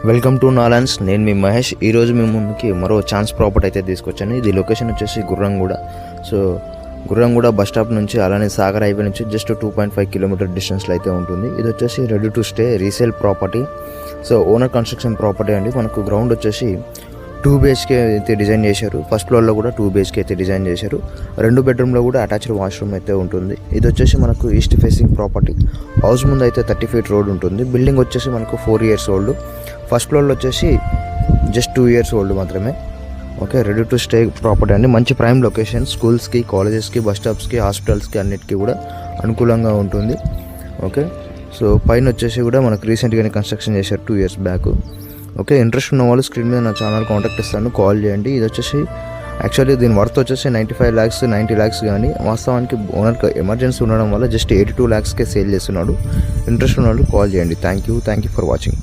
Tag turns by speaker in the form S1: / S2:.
S1: Welcome to నాలాన్స్. నేను మీ మహేష్. ఈరోజు మీ ముందుకి మరో ఛాన్స్ ప్రాపర్టీ అయితే తీసుకొచ్చాను. ఇది లొకేషన్ వచ్చేసి Gurramguda. So Gurramguda bus stop నుంచి అలానే సాగర్ హైవే నుంచి జస్ట్ 2.5 కిలోమీటర్ డిస్టెన్స్లో అయితే ఉంటుంది. ఇది వచ్చేసి ready to stay resale property. So owner construction property అండి. మనకు గ్రౌండ్ వచ్చేసి 2 BHK అయితే డిజైన్ చేశారు. ఫస్ట్ ఫ్లోర్లో కూడా 2 BHK అయితే డిజైన్ చేశారు. 2 బెడ్రూమ్లో కూడా అటాచ్డ్ వాష్రూమ్ అయితే ఉంటుంది. ఇది వచ్చేసి మనకు ఈస్ట్ ఫేసింగ్ ప్రాపర్టీ. హౌస్ ముందు అయితే 30 feet రోడ్ ఉంటుంది. బిల్డింగ్ వచ్చేసి మనకు 4 years ఓల్డ్. ఫస్ట్ ఫ్లోర్లో వచ్చేసి జస్ట్ 2 years ఓల్డ్ మాత్రమే. Okay, ready to stay property అండి. మంచి ప్రైమ్ లొకేషన్. స్కూల్స్కి, కాలేజెస్కి, బస్ స్టాప్స్కి, హాస్పిటల్స్కి అన్నిటికీ కూడా అనుకూలంగా ఉంటుంది. ఓకే, సో పైన వచ్చేసి కూడా మనకు రీసెంట్గానే కన్స్ట్రక్షన్ చేశారు 2 years బ్యాక్. ఓకే, ఇంట్రెస్ట్ ఉన్న వాళ్ళు స్క్రీన్ మీద నా ఛానల్ కాంటాక్ట్ ఇస్తాను, కాల్ చేయండి. ఇది వచ్చేసి యాక్చువల్లీ దీని వర్త్ వచ్చేసి 95 lakhs 90 lakhs, కానీ వాస్తవానికి ఓనర్కి ఎమర్జెన్సీ ఉండడం వల్ల జస్ట్ 82 lakhsకే సేల్ చేస్తున్నాడు. ఇంట్రెస్ట్ ఉన్న వాళ్ళు కాల్ చేయండి. Thank you for watching.